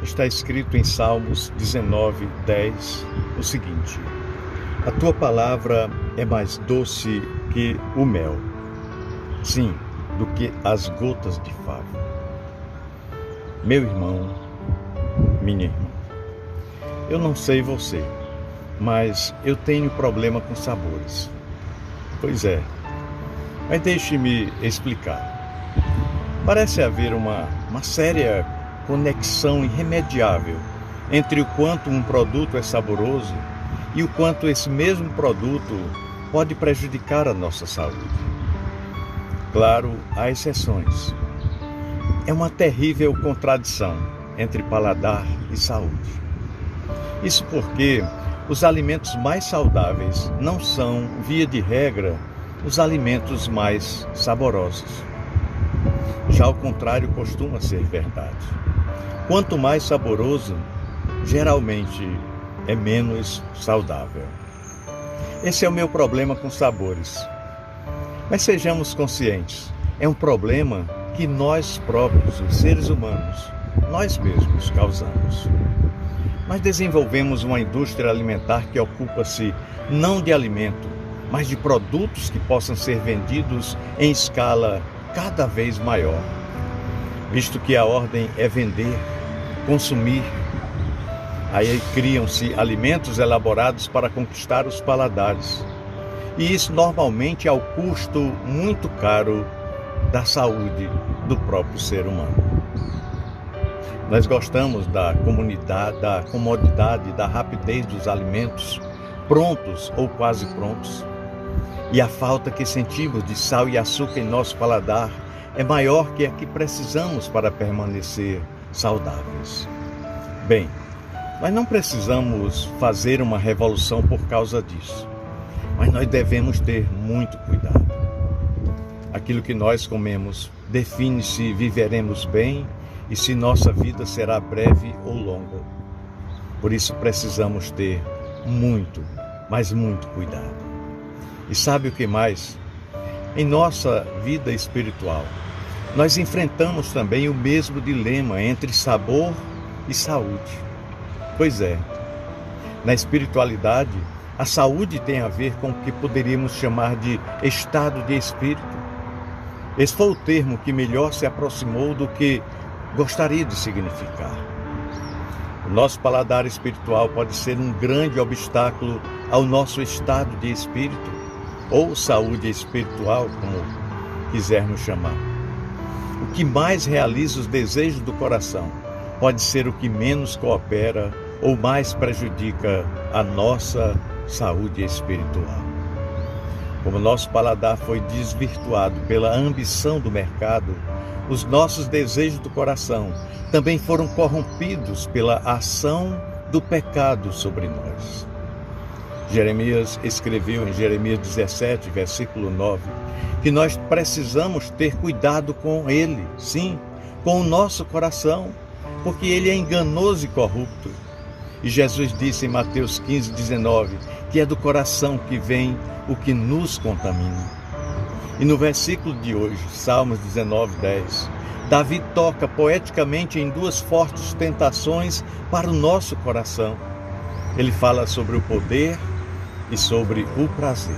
Está escrito em Salmos 19:10 o seguinte: a tua palavra é mais doce que o mel, sim, do que as gotas de favo. Meu irmão, minha irmã, eu não sei você, mas eu tenho problema com sabores. Pois é, mas deixe-me explicar. Parece haver uma séria conexão irremediável entre o quanto um produto é saboroso e o quanto esse mesmo produto pode prejudicar a nossa saúde. Claro, há exceções. É uma terrível contradição entre paladar e saúde. Isso porque os alimentos mais saudáveis não são, via de regra, os alimentos mais saborosos. Já o contrário costuma ser verdade. Quanto mais saboroso, geralmente é menos saudável. Esse é o meu problema com sabores. Mas sejamos conscientes, é um problema que nós próprios, os seres humanos, nós mesmos causamos. Nós desenvolvemos uma indústria alimentar que ocupa-se não de alimento, mas de produtos que possam ser vendidos em escala cada vez maior, visto que a ordem é vender, consumir. Aí criam-se alimentos elaborados para conquistar os paladares. E isso normalmente ao custo muito caro da saúde do próprio ser humano. Nós gostamos da comodidade, da rapidez dos alimentos, prontos ou quase prontos. E a falta que sentimos de sal e açúcar em nosso paladar é maior que a que precisamos para permanecer saudáveis. Bem, nós não precisamos fazer uma revolução por causa disso, mas nós devemos ter muito cuidado. Aquilo que nós comemos define se viveremos bem e se nossa vida será breve ou longa. Por isso precisamos ter muito, mas muito cuidado. E sabe o que mais? Em nossa vida espiritual, nós enfrentamos também o mesmo dilema entre sabor e saúde. Pois é, na espiritualidade, a saúde tem a ver com o que poderíamos chamar de estado de espírito. Esse foi o termo que melhor se aproximou do que gostaria de significar. O nosso paladar espiritual pode ser um grande obstáculo ao nosso estado de espírito, ou saúde espiritual, como quisermos chamar. O que mais realiza os desejos do coração pode ser o que menos coopera ou mais prejudica a nossa saúde espiritual. Como nosso paladar foi desvirtuado pela ambição do mercado, os nossos desejos do coração também foram corrompidos pela ação do pecado sobre nós. Jeremias escreveu em Jeremias 17, versículo 9, que nós precisamos ter cuidado com ele, sim, com o nosso coração, porque ele é enganoso e corrupto. E Jesus disse em Mateus 15, 19, que é do coração que vem o que nos contamina. E no versículo de hoje, Salmos 19, 10, Davi toca poeticamente em duas fortes tentações para o nosso coração. Ele fala sobre o poder e sobre o prazer.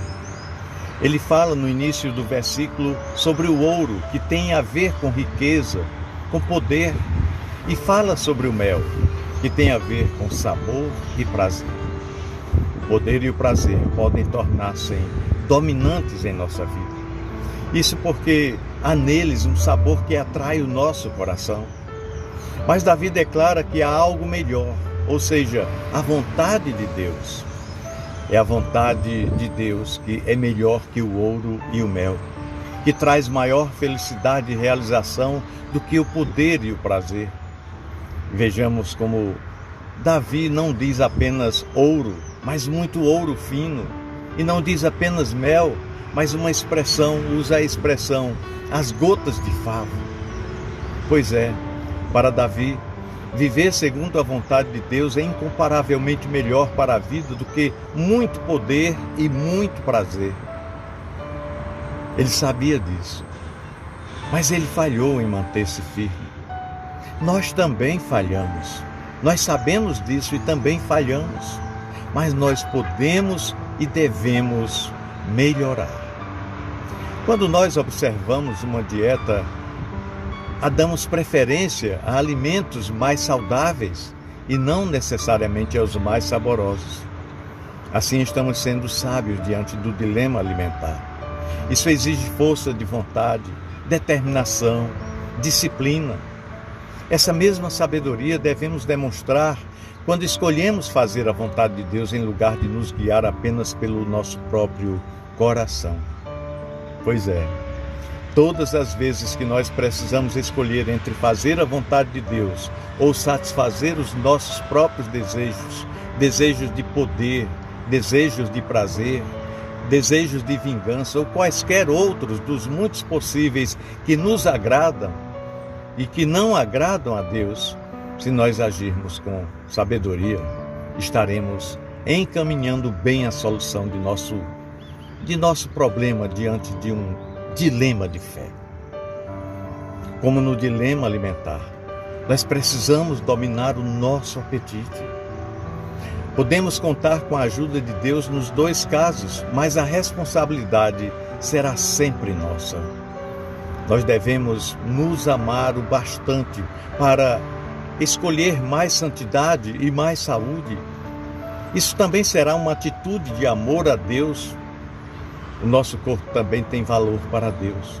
Ele fala no início do versículo sobre o ouro, que tem a ver com riqueza, com poder, e fala sobre o mel, que tem a ver com sabor e prazer. O poder e o prazer podem tornar-se dominantes em nossa vida. Isso porque há neles um sabor que atrai o nosso coração. Mas Davi declara que há algo melhor, ou seja, a vontade de Deus. É a vontade de Deus que é melhor que o ouro e o mel, que traz maior felicidade e realização do que o poder e o prazer. Vejamos como Davi não diz apenas ouro, mas muito ouro fino, e não diz apenas mel, mas usa a expressão as gotas de favo. Pois é, para Davi, viver segundo a vontade de Deus é incomparavelmente melhor para a vida do que muito poder e muito prazer. Ele sabia disso, mas ele falhou em manter-se firme. Nós também falhamos. Nós sabemos disso e também falhamos, mas nós podemos e devemos melhorar. Quando nós observamos uma dieta, damos preferência a alimentos mais saudáveis e não necessariamente aos mais saborosos. Assim estamos sendo sábios diante do dilema alimentar. Isso exige força de vontade, determinação, disciplina. Essa mesma sabedoria devemos demonstrar quando escolhemos fazer a vontade de Deus em lugar de nos guiar apenas pelo nosso próprio coração. Pois é, todas as vezes que nós precisamos escolher entre fazer a vontade de Deus ou satisfazer os nossos próprios desejos, desejos de poder, desejos de prazer, desejos de vingança ou quaisquer outros dos muitos possíveis que nos agradam e que não agradam a Deus, se nós agirmos com sabedoria, estaremos encaminhando bem a solução de nosso problema diante de um dilema de fé. Como no dilema alimentar, nós precisamos dominar o nosso apetite. Podemos contar com a ajuda de Deus nos dois casos, mas a responsabilidade será sempre nossa. Nós devemos nos amar o bastante para escolher mais santidade e mais saúde. Isso também será uma atitude de amor a Deus. O nosso corpo também tem valor para Deus.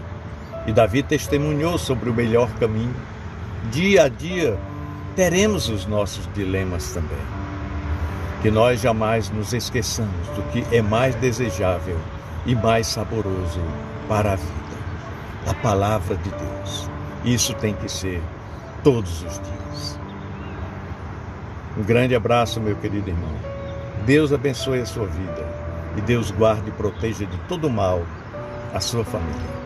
E Davi testemunhou sobre o melhor caminho. Dia a dia teremos os nossos dilemas também. Que nós jamais nos esqueçamos do que é mais desejável e mais saboroso para a vida. A palavra de Deus. Isso tem que ser todos os dias. Um grande abraço, meu querido irmão. Deus abençoe a sua vida e Deus guarde e proteja de todo mal a sua família.